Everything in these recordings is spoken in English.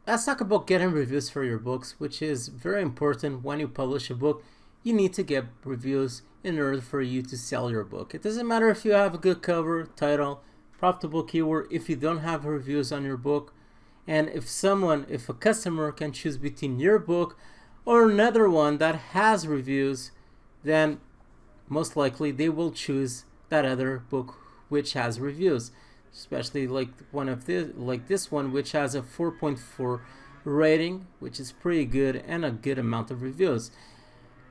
let's talk about getting reviews for your books, which is very important. When you publish a book, you need to get reviews in order for you to sell your book. It doesn't matter if you have a good cover, title, profitable keyword, if you don't have reviews on your book, and if a customer can choose between your book or another one that has reviews, then most likely they will choose that other book which has reviews, especially like this one, which has a 4.4 rating, which is pretty good, and a good amount of reviews.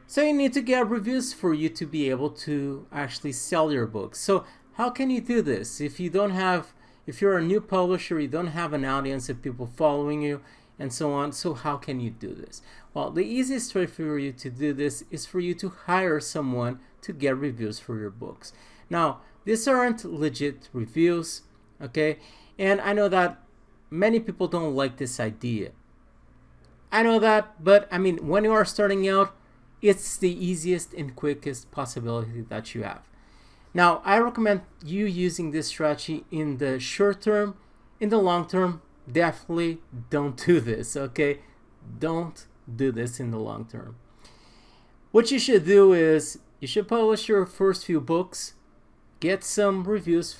So you need to get reviews for you to be able to actually sell your books. So how can you do this if you're a new publisher, you don't have an audience of people following you and so on? So how can you do this? Well, the easiest way for you to do this is for you to hire someone to get reviews for your books. Now, these aren't legit reviews, okay? And I know that many people don't like this idea. I know that, but I mean, when you are starting out, it's the easiest and quickest possibility that you have. Now, I recommend you using this strategy in the short term. In the long term, definitely don't do this, okay? Don't do this in the long term. What you should do is you should publish your first few books, get some reviews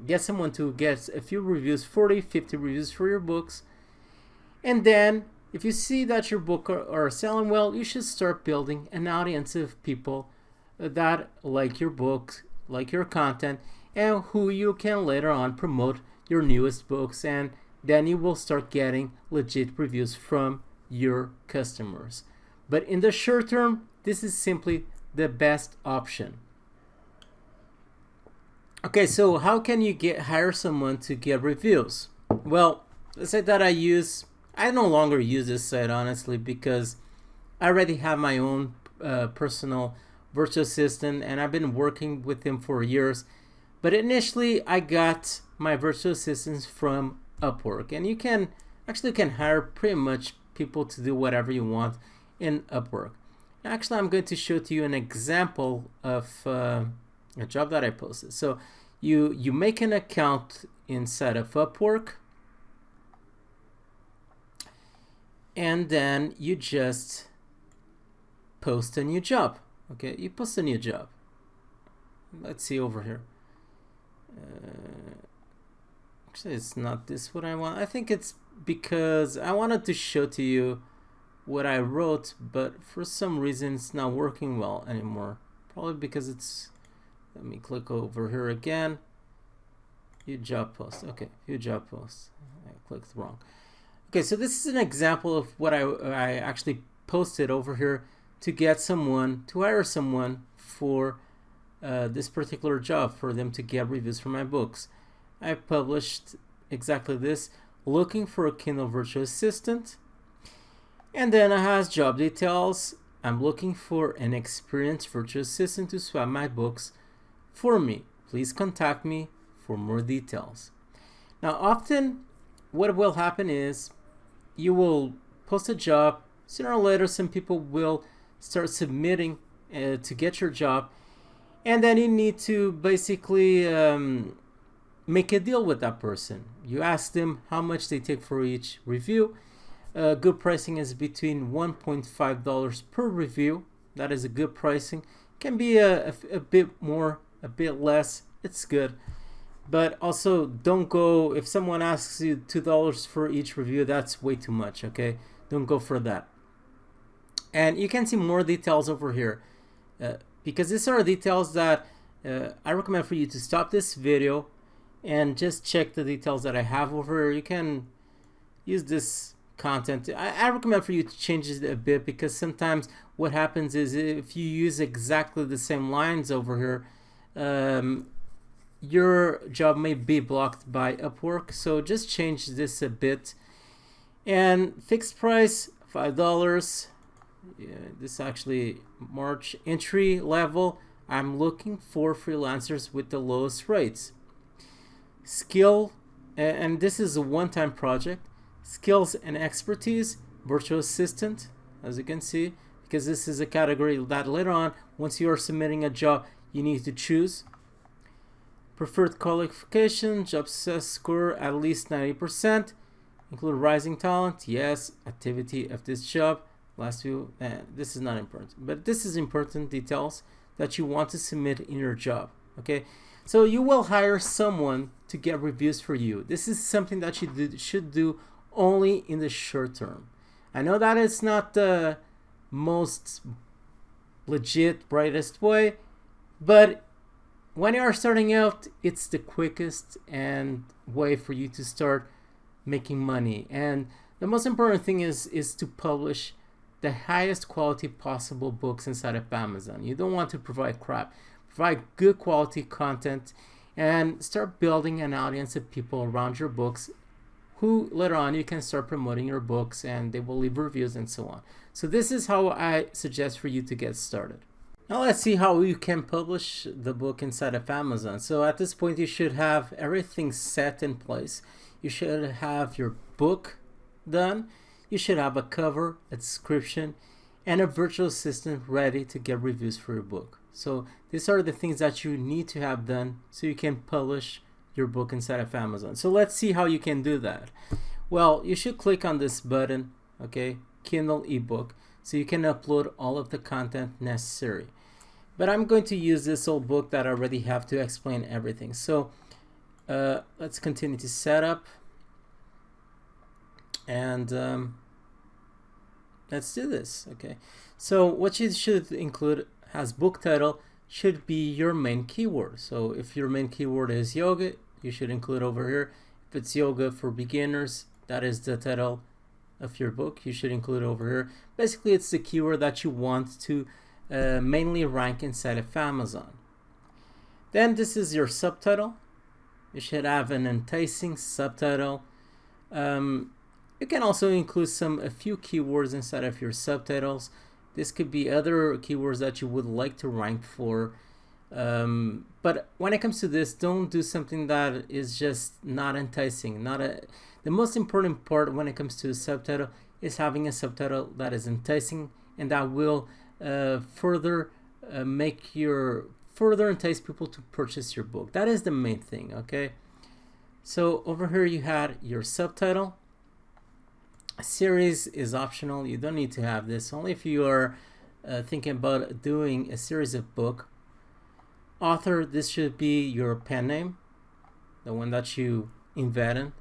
get someone to get a few reviews, 40, 50 reviews for your books, and then if you see that your book are selling well, you should start building an audience of people that like your books, like your content, and who you can later on promote your newest books, and then you will start getting legit reviews from your customers. But in the short term, this is simply the best option. Okay, so how can you hire someone to get reviews? Well, let's say that I no longer use this site, honestly, because I already have my own personal virtual assistant, and I've been working with him for years. But initially, I got my virtual assistants from Upwork, and you can hire pretty much people to do whatever you want in Upwork. Actually, I'm going to show to you an example of a job that I posted. So you make an account inside of Upwork, and then you just post a new job. Okay, you post a new job. Let's see over here. Actually, it's not this what I want. I think it's because I wanted to show to you what I wrote, but for some reason it's not working well anymore. Probably because let me click over here again. View job post. Okay, view job post. I clicked wrong. Okay, so this is an example of what I actually posted over here to hire someone for this particular job, for them to get reviews for my books. I published exactly this, looking for a Kindle virtual assistant, and then it has job details. I'm looking for an experienced virtual assistant to swap my books for me. Please contact me for more details. Now, often what will happen is you will post a job. Sooner or later, some people will start submitting to get your job, and then you need to basically make a deal with that person. You ask them how much they take for each review. Good pricing is between $1.5 per review. That is a good pricing. Can be a bit more, a bit less. It's good. But also, don't go, if someone asks you $2 for each review, that's way too much, okay? Don't go for that. And you can see more details over here, because these are details that I recommend for you to stop this video and just check the details that I have over here. You can use this content. I recommend for you to change it a bit, because sometimes what happens is if you use exactly the same lines over here, your job may be blocked by Upwork. So just change this a bit. And fixed price, $5. Yeah, this is actually March entry level. I'm looking for freelancers with the lowest rates. Skill, and this is a one-time project. Skills and expertise, virtual assistant, as you can see, because this is a category that later on, once you are submitting a job, you need to choose. Preferred qualification, job success score at least 90%, Include rising talent, yes. Activity of this job, last few, this is not important, but this is important details that you want to submit in your job, okay? So you will hire someone to get reviews for you. This is something that you should do only in the short term. I know that it's not the most legit, brightest way, but when you are starting out, it's the quickest and way for you to start making money. And the most important thing is to publish the highest quality possible books inside of Amazon. You don't want to provide crap. Provide good quality content and start building an audience of people around your books who later on you can start promoting your books and they will leave reviews and so on. So this is how I suggest for you to get started. Now let's see how you can publish the book inside of Amazon. So at this point you should have everything set in place. You should have your book done. You should have a cover, a description, and a virtual assistant ready to get reviews for your book. So these are the things that you need to have done so you can publish your book inside of Amazon. So let's see how you can do that. Well, you should click on this button, okay, Kindle ebook, so you can upload all of the content necessary. But I'm going to use this old book that I already have to explain everything. So let's continue to set up. And let's do this, okay? So what you should include as book title should be your main keyword. So if your main keyword is yoga, you should include over here. If it's yoga for beginners, that is the title of your book. You should include over here. Basically, it's the keyword that you want to mainly rank inside of Amazon. Then this is your subtitle. You should have an enticing subtitle. You can also include a few keywords inside of your subtitles. This could be other keywords that you would like to rank for. But when it comes to this, don't do something that is just not enticing. The most important part when it comes to a subtitle is having a subtitle that is enticing and that will further entice people to purchase your book. That is the main thing, okay? So over here you had your subtitle. A series is optional. You don't need to have this. Only if you are thinking about doing a series of book. Author, this should be your pen name, the one that you invented.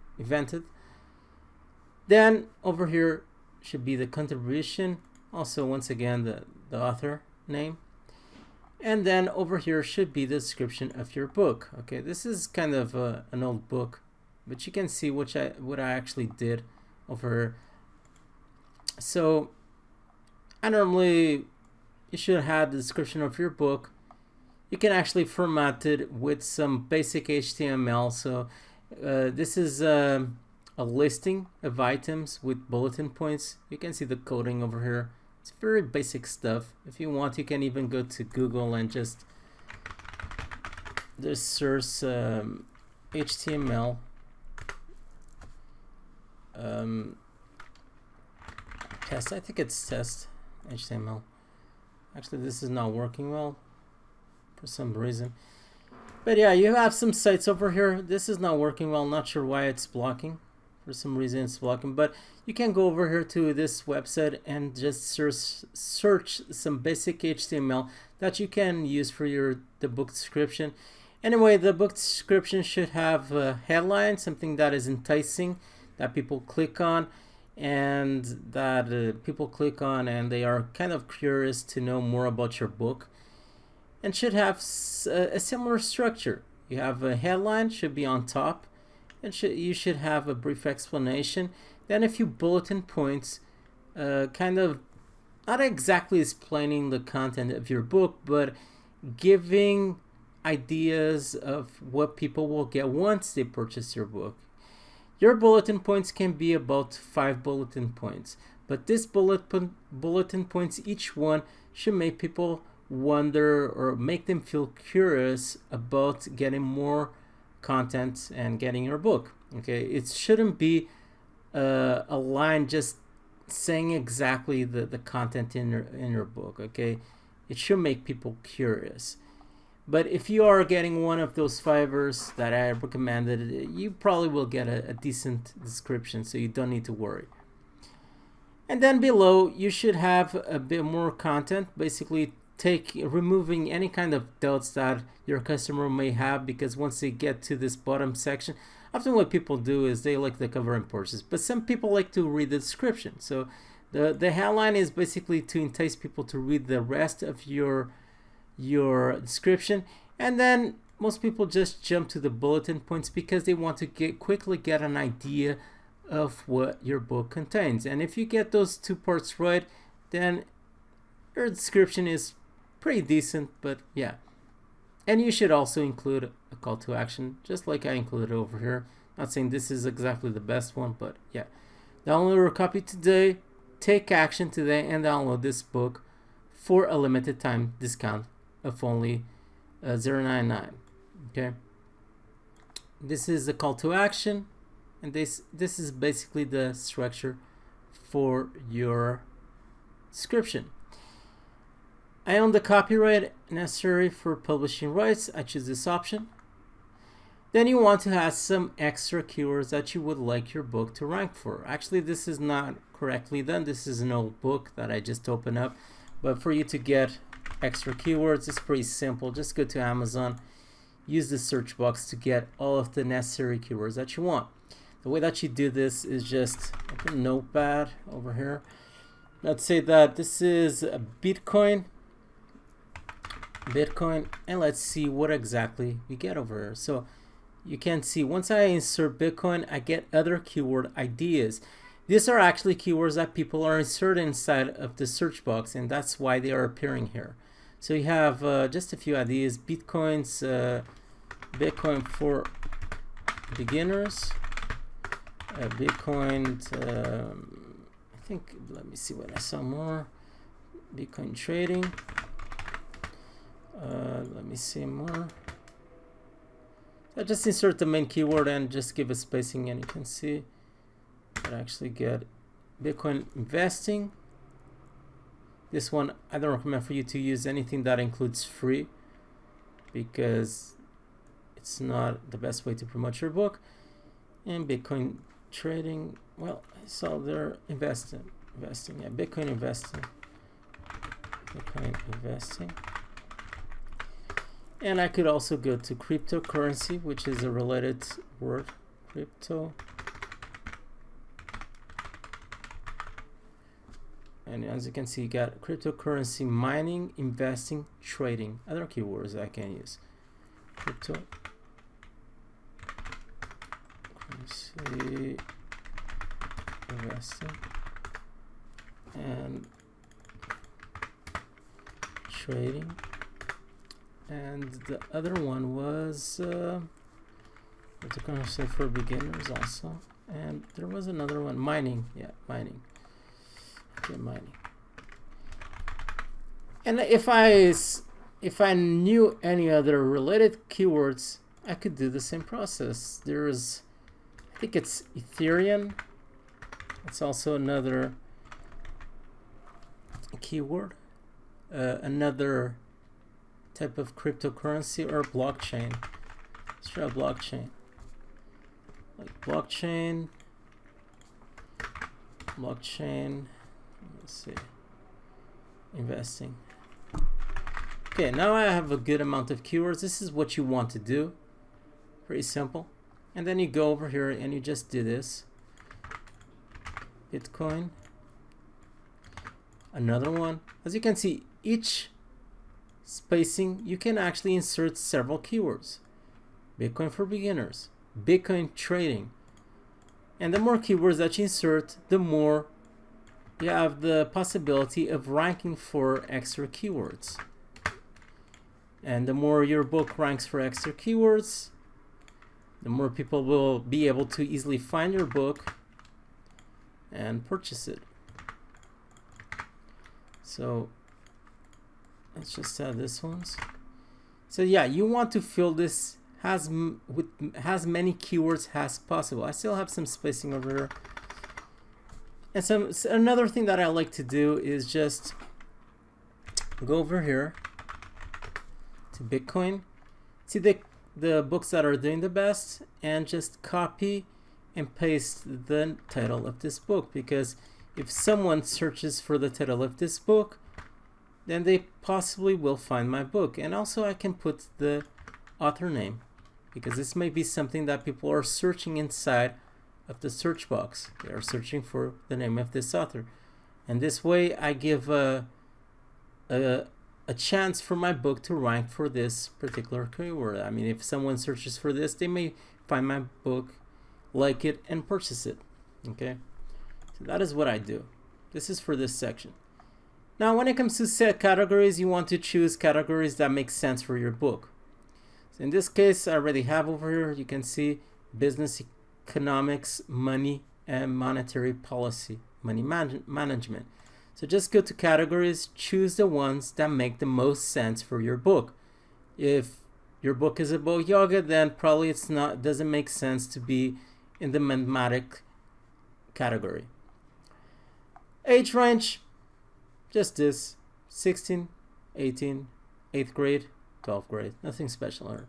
Then over here should be the contribution. Also, once again, the author name. And then over here should be the description of your book. Okay, this is kind of an old book, but you can see what I actually did over here. So you should have the description of your book. You can actually format it with some basic HTML. So this is a listing of items with bulletin points. You can see the coding over here. It's very basic stuff. If you want, you can even go to Google and just search HTML. Test, I think it's test HTML. Actually, this is not working well for some reason. But yeah, you have some sites over here. This is not working well. Not sure why it's blocking. For some reason it's blocking. But you can go over here to this website and just search some basic HTML that you can use for the book description. Anyway, the book description should have a headline, something that is enticing, that people click on, and they are kind of curious to know more about your book, and should have a similar structure. You have a headline, should be on top, and you should have a brief explanation, then a few bulletin points, kind of not exactly explaining the content of your book, but giving ideas of what people will get once they purchase your book. Your bulletin points can be about 5 bulletin points, but this bulletin points, each one should make people wonder or make them feel curious about getting more content and getting your book. Okay, it shouldn't be a line just saying exactly the content in your book. Okay, it should make people curious. But if you are getting one of those Fivers that I recommended, you probably will get a decent description, so you don't need to worry. And then below, you should have a bit more content, basically removing any kind of doubts that your customer may have, because once they get to this bottom section, often what people do is they like the cover and purchase, but some people like to read the description. So the headline is basically to entice people to read the rest of your description, and then most people just jump to the bulletin points because they want to quickly get an idea of what your book contains. And if you get those two parts right, then your description is pretty decent. But yeah, and you should also include a call to action, just like I included over here. Not saying this is exactly the best one, but yeah. Download or copy today, take action today, and download this book for a limited time discount of only $0.99. Okay, this is the call to action, and this is basically the structure for your description. I own the copyright necessary for publishing rights. I choose this option. Then you want to add some extra keywords that you would like your book to rank for. Actually, this is not correctly done. This is an old book that I just opened up. But for you to get extra keywords, it's pretty simple. Just go to Amazon, use the search box to get all of the necessary keywords that you want. The way that you do this is just open Notepad over here. Let's say that this is a Bitcoin, and let's see what exactly we get over here. So you can see once I insert Bitcoin, I get other keyword ideas. These are actually keywords that people are inserting inside of the search box, and that's why they are appearing here. So you have just a few ideas. Bitcoin for beginners, Bitcoin, I think, let me see what I saw more. Bitcoin trading, let me see more. I just insert the main keyword and just give a spacing, and you can see I actually get Bitcoin investing. This one I don't recommend for you to use anything that includes free, because it's not the best way to promote your book. And Bitcoin trading, well, I saw they're investing, yeah, Bitcoin investing. And I could also go to cryptocurrency, which is a related word, crypto. And as you can see, you got cryptocurrency, mining, investing, trading, other keywords I can use. Cryptocurrency, investing, and trading. And the other one was cryptocurrency for beginners also. And there was another one, mining. Yeah, mining. Okay, mining. And if I knew any other related keywords, I could do the same process. There's, I think it's Ethereum. It's also another keyword. Another type of cryptocurrency, or blockchain. Let's try blockchain. Like blockchain. Let's see. Investing. Okay, now I have a good amount of keywords. This is what you want to do. Pretty simple. And then you go over here and you just do this. Bitcoin. Another one. As you can see, each spacing, you can actually insert several keywords. Bitcoin for beginners, Bitcoin trading. And the more keywords that you insert, the more you have the possibility of ranking for extra keywords. And the more your book ranks for extra keywords, the more people will be able to easily find your book and purchase it. So let's just add this ones. So yeah, you want to fill this as many keywords as possible. I still have some spacing over here. And another thing that I like to do is just go over here to Bitcoin, see the books that are doing the best, and just copy and paste the title of this book, because if someone searches for the title of this book, then they possibly will find my book. And also I can put the author name, because this may be something that people are searching inside of the search box. They are searching for the name of this author, and this way I give a chance for my book to rank for this particular keyword. I mean, if someone searches for this, they may find my book, like it, and purchase it. Okay, so that is what I do. This is for this section. Now, when it comes to set categories, you want to choose categories that make sense for your book. So in this case, I already have over here, you can see business, economics, money, and monetary policy, money management. So just go to categories, choose the ones that make the most sense for your book. If your book is about yoga, then probably doesn't make sense to be in the mathematic category. Age range, just this, 16, 18, 8th grade, 12th grade, nothing special here.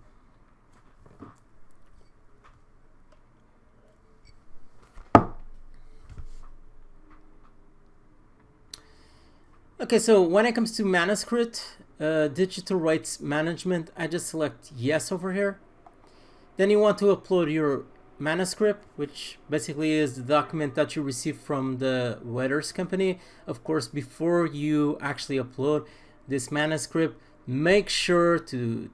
Okay, so when it comes to manuscript, digital rights management, I just select yes over here. Then you want to upload your manuscript, which basically is the document that you receive from the writer's company. Of course, before you actually upload this manuscript, make sure to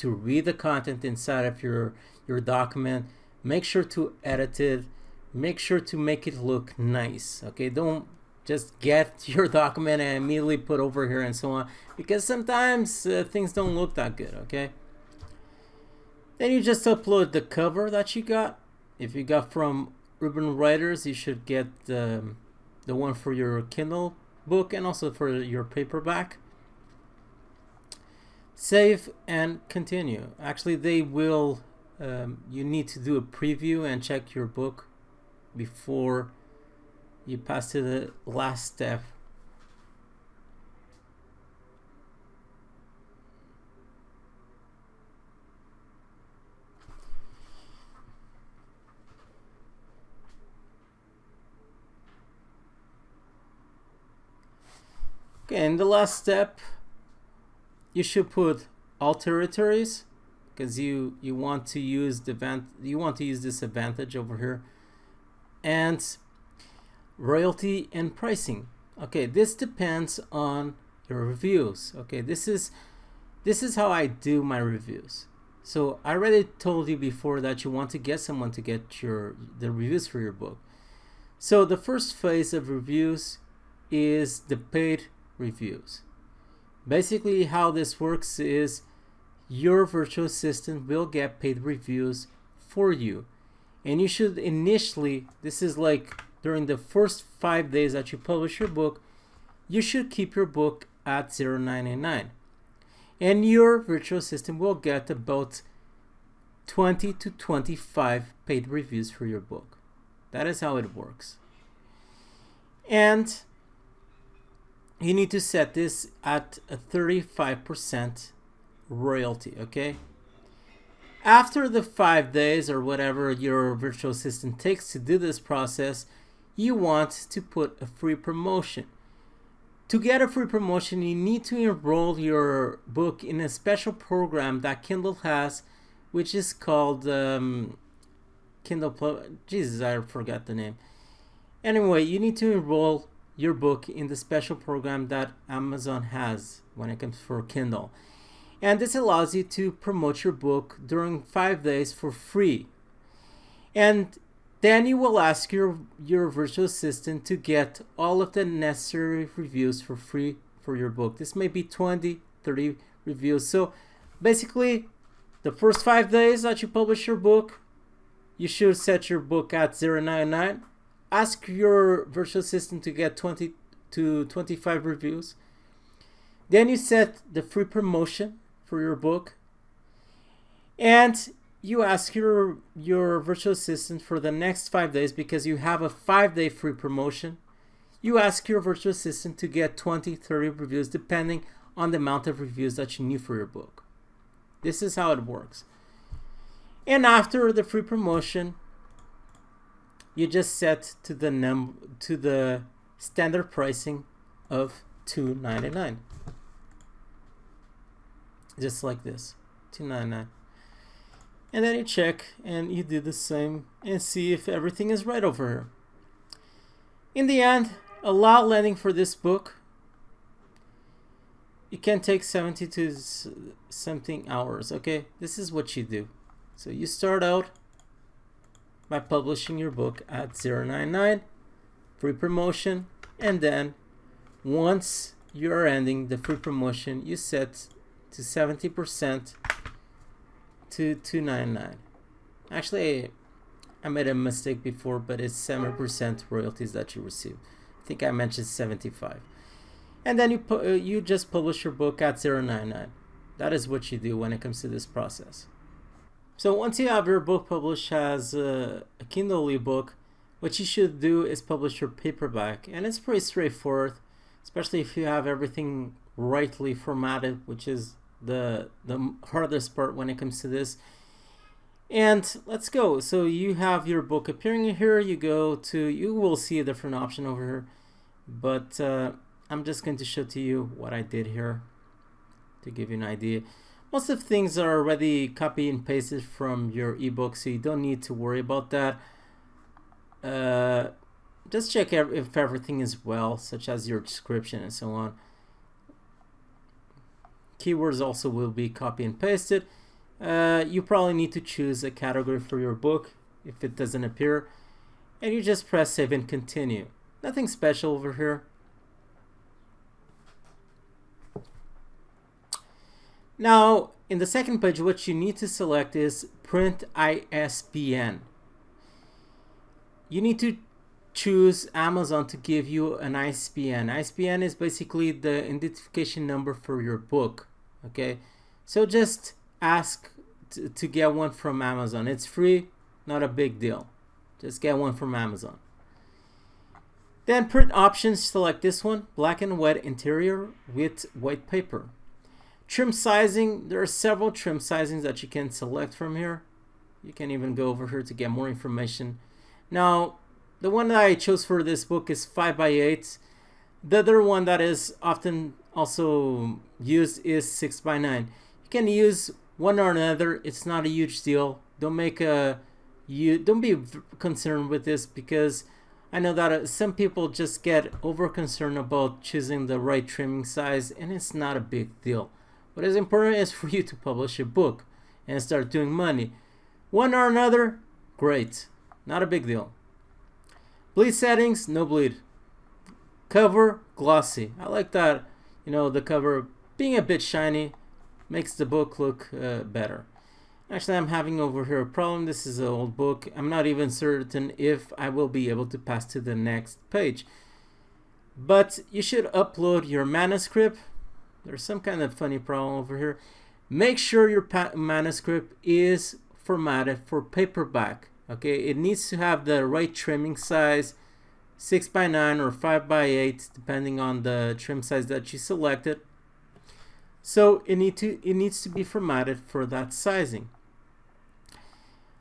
read the content inside of your document. Make sure to edit it. Make sure to make it look nice. Okay, don't just get your document and immediately put over here and so on, because sometimes things don't look that good. Okay, then you just upload the cover that you got. If you got from Urban Writers, you should get the one for your Kindle book and also for your paperback. Save and continue. Actually, they will you need to do a preview and check your book before you pass to the last step. Okay, in the last step, you should put all territories, because you want to use this advantage over here, and royalty and pricing. Okay, this depends on your reviews. Okay, this is how I do my reviews. So I already told you before that you want to get someone to get the reviews for your book. So the first phase of reviews is the paid reviews. Basically, how this works is your virtual assistant will get paid reviews for you, and you should initially, this is like during the first 5 days that you publish your book, you should keep your book at $0.99, and your virtual assistant will get about 20 to 25 paid reviews for your book. That is how it works. And you need to set this at a 35% royalty, okay? After the 5 days or whatever your virtual assistant takes to do this process, you want to put a free promotion. To get a free promotion, you need to enroll your book in a special program that Kindle has, which is called Kindle Jesus, I forgot the name. Anyway, you need to enroll your book in the special program that Amazon has when it comes for Kindle. And this allows you to promote your book during 5 days for free. And then you will ask your virtual assistant to get all of the necessary reviews for free for your book. This may be 20, 30 reviews. So basically, the first 5 days that you publish your book, you should set your book at $0.99. Ask your virtual assistant to get 20 to 25 reviews. Then you set the free promotion for your book. And you ask your virtual assistant for the next 5 days, because you have a 5-day free promotion. You ask your virtual assistant to get 20, 30 reviews, depending on the amount of reviews that you need for your book. This is how it works. And after the free promotion, you just set to the standard pricing of $2.99. Just like this, $2.99. And then you check and you do the same and see if everything is right over here. In the end, allow lending for this book. It can take 70 to something hours. Okay, this is what you do. So you start out by publishing your book at $0.99, free promotion, and then once you are ending the free promotion, you set to 70% to $2.99. Actually, I made a mistake before, but it's 7% royalties that you receive. I think I mentioned 75. And then you just publish your book at $0.99. That is what you do when it comes to this process. So once you have your book published as a Kindle ebook, what you should do is publish your paperback. And it's pretty straightforward, especially if you have everything rightly formatted, which is the hardest part when it comes to this. And let's go. So you have your book appearing here. You will see a different option over here, but I'm just going to show to you what I did here to give you an idea. Most of the things are already copy and pasted from your ebook, so you don't need to worry about that. Just check if everything is well, such as your description and so on. Keywords also will be copy and pasted. You probably need to choose a category for your book if it doesn't appear, and you just press save and continue. Nothing special over here. Now, in the second page, what you need to select is print ISBN. You need to choose Amazon to give you an ISBN. ISBN is basically the identification number for your book. Okay, so just ask to get one from Amazon. It's free, not a big deal. Just get one from Amazon. Then print options, select this one, black and white interior with white paper. Trim sizing, there are several trim sizings that you can select from here. You can even go over here to get more information. Now, the one that I chose for this book is 5x8. The other one that is often also used is 6x9. You can use one or another. It's not a huge deal. Don't be concerned with this, because I know that some people just get over concerned about choosing the right trimming size, and it's not a big deal. What is important is for you to publish a book and start doing money. One or another, great. Not a big deal. Bleed settings, no bleed. Cover, glossy. I like that, the cover being a bit shiny makes the book look better. Actually, I'm having over here a problem. This is an old book. I'm not even certain if I will be able to pass to the next page. But you should upload your manuscript. There's some kind of funny problem over here. Make sure your manuscript is formatted for paperback. Okay, it needs to have the right trimming size, 6x9 or 5x8, depending on the trim size that you selected. So it needs to be formatted for that sizing.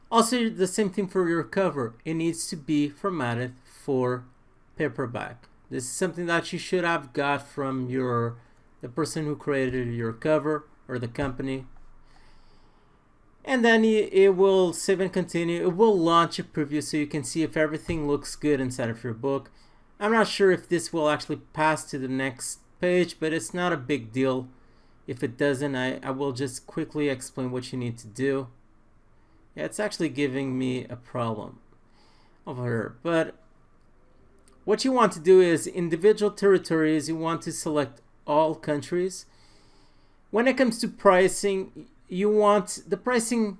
Also, the same thing for your cover. It needs to be formatted for paperback. This is something that you should have got from the person who created your cover or the company. And then it will save and continue. It will launch a preview so you can see if everything looks good inside of your book. I'm not sure if this will actually pass to the next page, but it's not a big deal. If it doesn't, I will just quickly explain what you need to do. Yeah, it's actually giving me a problem over here. But what you want to do is individual territories, you want to select all countries. When it comes to pricing, you want the pricing.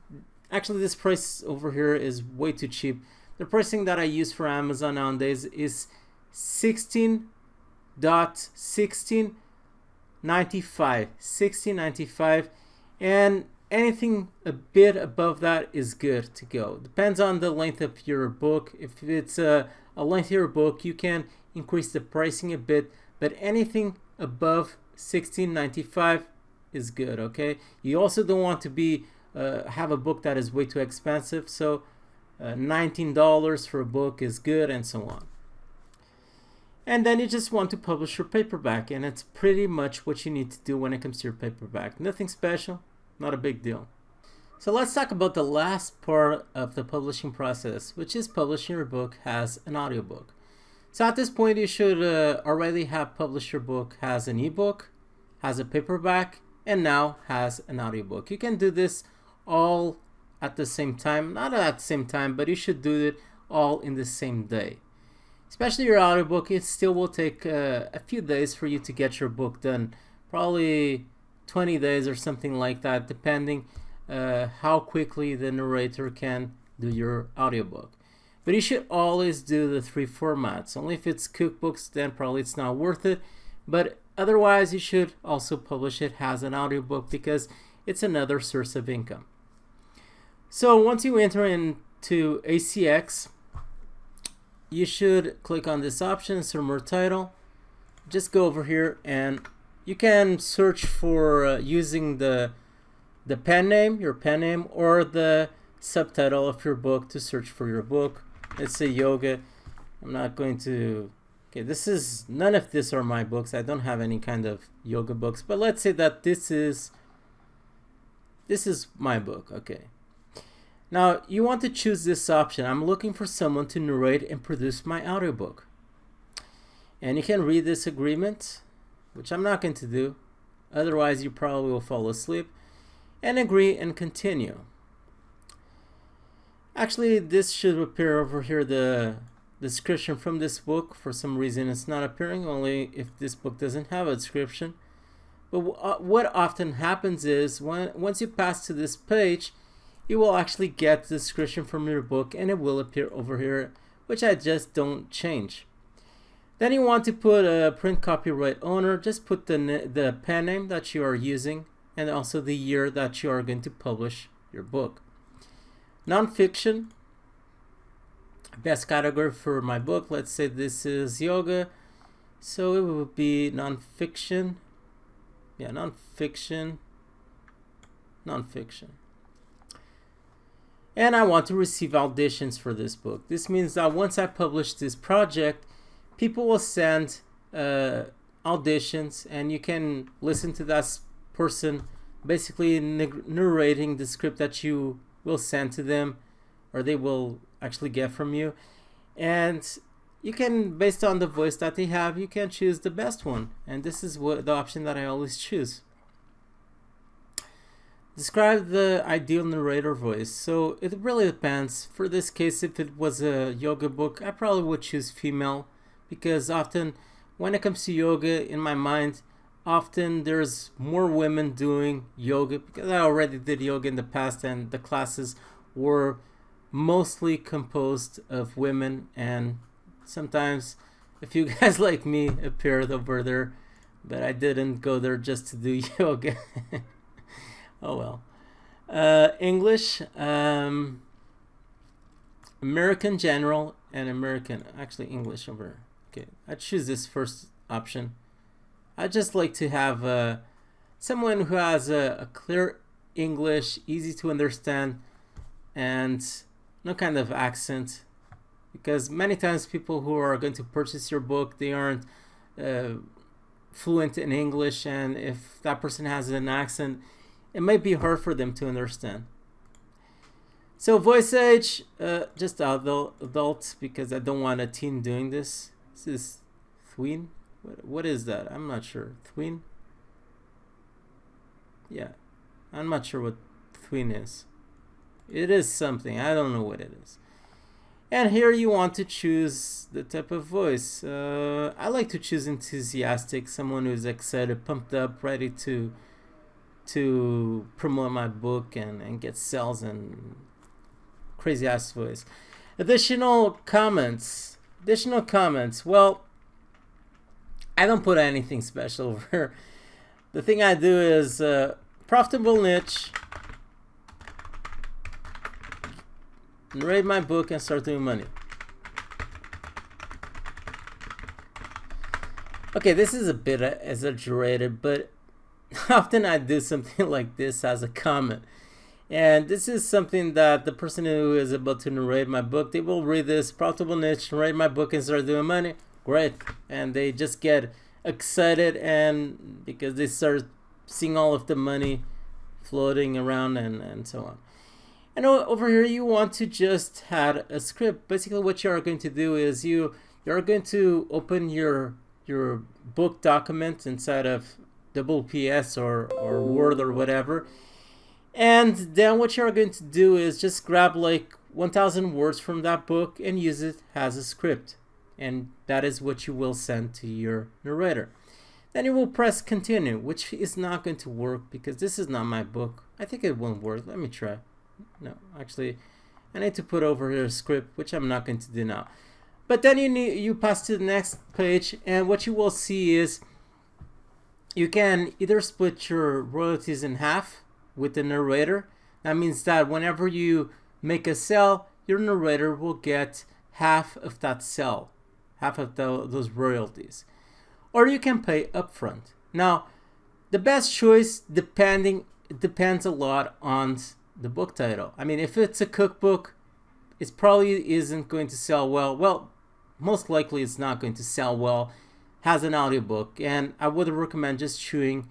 Actually, this price over here is way too cheap. The pricing that I use for Amazon nowadays is $16.95, and anything a bit above that is good to go. Depends on the length of your book. If it's a lengthier book, you can increase the pricing a bit, but anything above $16.95 is good, okay? You also don't want to be have a book that is way too expensive, so $19 for a book is good, and so on. And then you just want to publish your paperback, and it's pretty much what you need to do when it comes to your paperback. Nothing special, not a big deal. So let's talk about the last part of the publishing process, which is publishing your book as an audiobook. So at this point, you should already have published your book as an ebook, as a paperback, and now has an audiobook. You can do this all at the same time. Not at the same time, but you should do it all in the same day. Especially your audiobook, it still will take a few days for you to get your book done. Probably 20 days or something like that, depending how quickly the narrator can do your audiobook. But you should always do the 3 formats. Only if it's cookbooks, then probably it's not worth it. But otherwise, you should also publish it as an audiobook because it's another source of income. So once you enter into ACX, you should click on this option, Summer Title. Just go over here and you can search for using the pen name, your pen name, or the subtitle of your book to search for your book. Let's say yoga. I'm not going to, okay, none of this are my books. I don't have any kind of yoga books, but let's say that this is my book, okay. Now, you want to choose this option. I'm looking for someone to narrate and produce my audiobook. And you can read this agreement, which I'm not going to do. Otherwise, you probably will fall asleep. And agree and continue. Actually, this should appear over here, the description from this book. For some reason, it's not appearing, only if this book doesn't have a description. But what often happens is, once you pass to this page, you will actually get the description from your book and it will appear over here, which I just don't change. Then you want to put a print copyright owner. Just put the pen name that you are using and also the year that you are going to publish your book. Nonfiction, best category for my book. Let's say this is yoga, so it would be nonfiction. Yeah, nonfiction. And I want to receive auditions for this book. This means that once I publish this project, people will send auditions, and you can listen to that person basically narrating the script that you will send to them, or they will actually get from you. And you can, based on the voice that they have, you can choose the best one. And this is the option that I always choose. Describe the ideal narrator voice. So it really depends. For this case, if it was a yoga book, I probably would choose female, because often when it comes to yoga, in my mind, often there's more women doing yoga, because I already did yoga in the past and the classes were mostly composed of women, and sometimes a few guys like me appeared over there, but I didn't go there just to do yoga. Oh well. English, American General, and American, actually English over. Okay, I choose this first option. I just like to have someone who has a clear English, easy to understand, and no kind of accent. Because many times people who are going to purchase your book, they aren't fluent in English, and if that person has an accent, it might be hard for them to understand. So voice age, just adult, because I don't want a teen doing this. This is tween. What is that? I'm not sure. Tween? Yeah, I'm not sure what tween is. It is something. I don't know what it is. And here you want to choose the type of voice. I like to choose enthusiastic, someone who's excited, pumped up, ready to promote my book and get sales, and crazy ass voice. Additional comments. Well, I don't put anything special over here. The thing I do is profitable niche, narrate my book, and start doing money. Okay, this is a bit exaggerated, but often I do something like this as a comment. And this is something that the person who is about to narrate my book, they will read this profitable niche, narrate my book, and start doing money. Great. And they just get excited, and because they start seeing all of the money floating around and so on. And over here, you want to just add a script. Basically, what you are going to do is you're going to open your book document inside of WPS or Word or whatever. And then what you're going to do is just grab like 1,000 words from that book and use it as a script. And that is what you will send to your narrator. Then you will press continue, which is not going to work because this is not my book. I think it won't work. Let me try. No, actually, I need to put over here a script, which I'm not going to do now. But then you pass to the next page, and what you will see is you can either split your royalties in half with the narrator. That means that whenever you make a sale, your narrator will get half of that sale, half of those royalties. Or you can pay upfront. Now, the best choice depends a lot on the book title. I mean, if it's a cookbook, it probably isn't going to sell well. Well, most likely it's not going to sell well as an audiobook, and I would recommend just choosing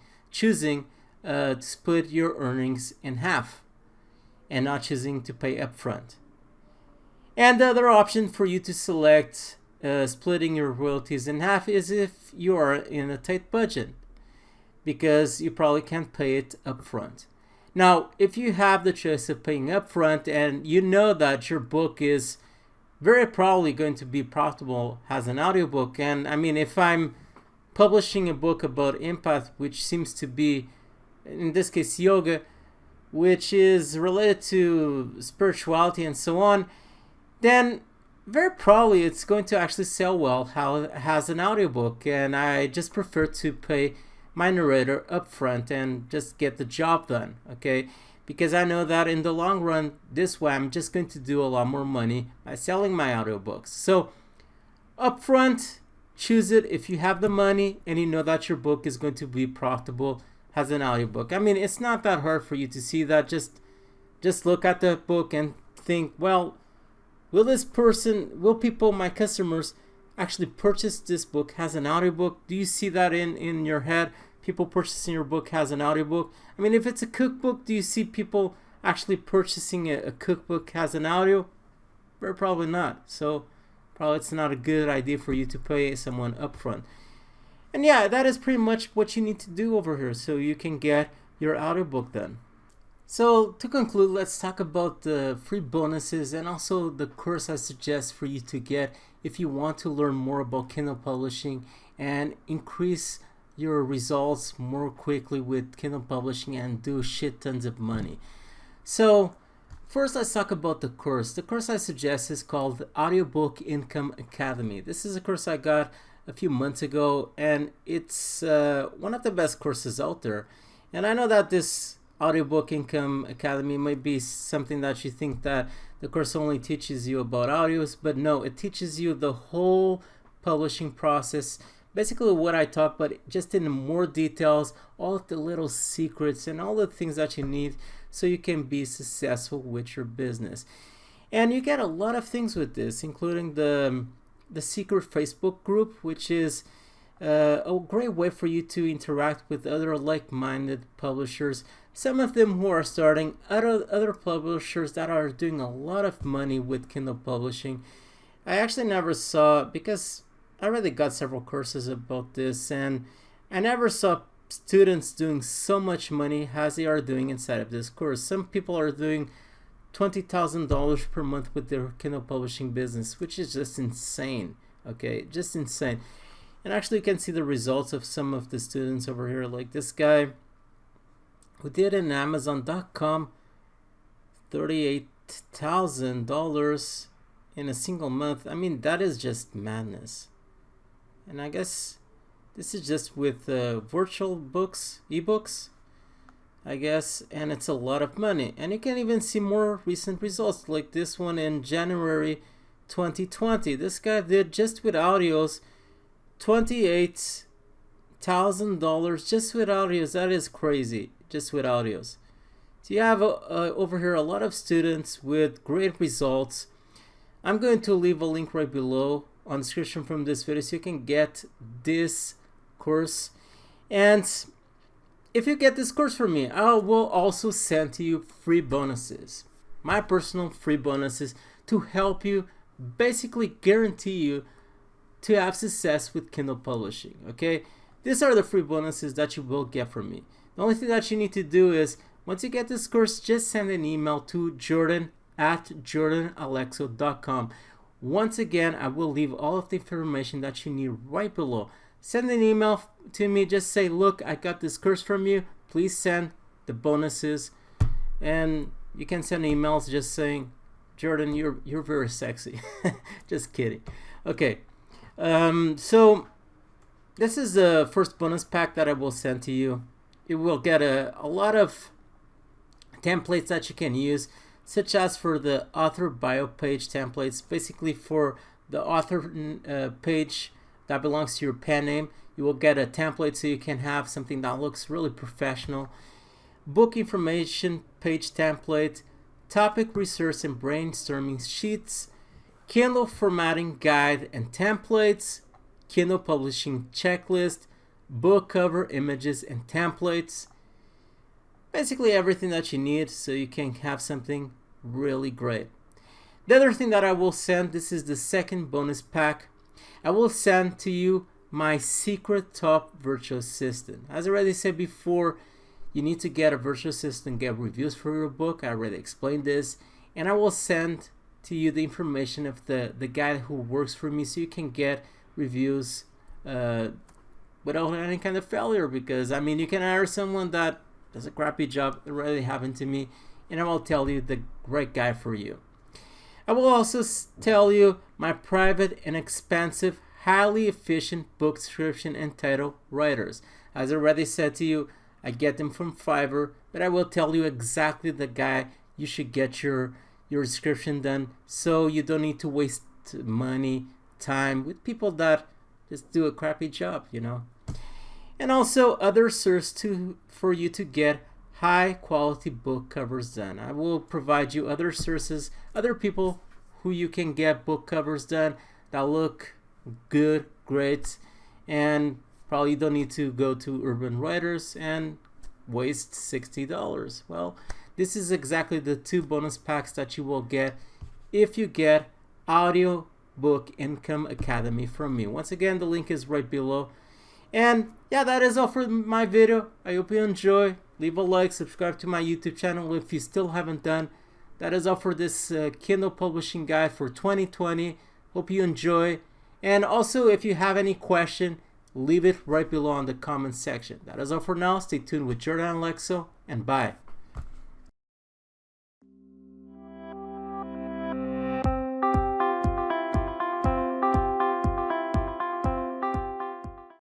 to split your earnings in half and not choosing to pay upfront. And the other option for you to select splitting your royalties in half is if you are in a tight budget, because you probably can't pay it upfront. Now, if you have the choice of paying upfront and you know that your book is very probably going to be profitable as an audiobook, and I mean, if I'm publishing a book about empath, which seems to be, in this case, yoga, which is related to spirituality and so on, then very probably it's going to actually sell well as an audiobook, and I just prefer to pay my narrator upfront and just get the job done, okay? Because I know that in the long run, this way I'm just going to do a lot more money by selling my audiobooks. So upfront, choose it if you have the money and you know that your book is going to be profitable as an audiobook. I mean, it's not that hard for you to see that. Just look at the book and think, well, will people, my customers, actually purchase this book as an audiobook? Do you see that in your head? People purchasing your book as an audiobook? I mean, if it's a cookbook, do you see people actually purchasing a cookbook as an audio? Very probably not. So probably it's not a good idea for you to pay someone upfront. And yeah, that is pretty much what you need to do over here so you can get your audiobook done. So to conclude, let's talk about the free bonuses and also the course I suggest for you to get if you want to learn more about Kindle publishing and increase your results more quickly with Kindle publishing and do shit tons of money. So first, let's talk about the course. The course I suggest is called Audiobook Income Academy. This is a course I got a few months ago, and it's one of the best courses out there. And I know that this Audiobook Income Academy might be something that you think that the course only teaches you about audios, but no, it teaches you the whole publishing process, basically what I taught, but just in more details, all of the little secrets and all the things that you need so you can be successful with your business. And you get a lot of things with this, including the secret Facebook group, which is a great way for you to interact with other like-minded publishers, some of them who are starting, other publishers that are doing a lot of money with Kindle publishing. I actually never saw, because I already got several courses about this, and I never saw students doing so much money as they are doing inside of this course. Some people are doing $20,000 per month with their Kindle publishing business, which is just insane. Okay, just insane. And actually, you can see the results of some of the students over here, like this guy who did in Amazon.com $38,000 in a single month. I mean, that is just madness. And I guess this is just with virtual books, ebooks, I guess, and it's a lot of money. And you can even see more recent results, like this one in January 2020. This guy did, just with audios, $1,000 just with audios. That is crazy, just with audios. So you have over here a lot of students with great results. I'm going to leave a link right below on the description from this video so you can get this course. And if you get this course from me, I will also send to you free bonuses, my personal free bonuses, to help you, basically guarantee you to have success with Kindle publishing. Okay, these are the free bonuses that you will get from me. The only thing that you need to do is, once you get this course, just send an email to jordan@jordanalexo.com. Once again, I will leave all of the information that you need right below. Send an email to me, just say, look, I got this course from you, please send the bonuses. And you can send emails just saying, Jordan, you're very sexy. Just kidding. Okay, so this is the first bonus pack that I will send to you. You will get a lot of templates that you can use, such as for the author bio page templates, basically for the author page that belongs to your pen name. You will get a template so you can have something that looks really professional. Book information page template, topic research and brainstorming sheets, Kindle formatting guide and templates, Kindle publishing checklist, book cover images and templates. Basically everything that you need so you can have something really great. The other thing that I will send, this is the second bonus pack, I will send to you my secret top virtual assistant. As I already said before, you need to get a virtual assistant, get reviews for your book. I already explained this. And I will send to you the information of the guy who works for me so you can get reviews without any kind of failure. Because, I mean, you can hire someone that does a crappy job. It already happened to me. And I will tell you the right guy for you. I will also tell you my private and expensive, highly efficient book description and title writers. As I already said to you, I get them from Fiverr, but I will tell you exactly the guy you should get your description done, so you don't need to waste money, time with people that just do a crappy job, you know. And also other sources for you to get high quality book covers done. I will provide you other sources, other people who you can get book covers done that look good, great, and probably you don't need to go to Urban Writers and waste $60. Well, this is exactly the two bonus packs that you will get if you get Audiobook Income Academy from me. Once again, the link is right below. And yeah, that is all for my video. I hope you enjoy. Leave a like, subscribe to my YouTube channel if you still haven't done. That is all for this Kindle publishing guide for 2020. Hope you enjoy. And also, if you have any question, leave it right below in the comment section. That is all for now. Stay tuned with Jordan Alexo, and bye.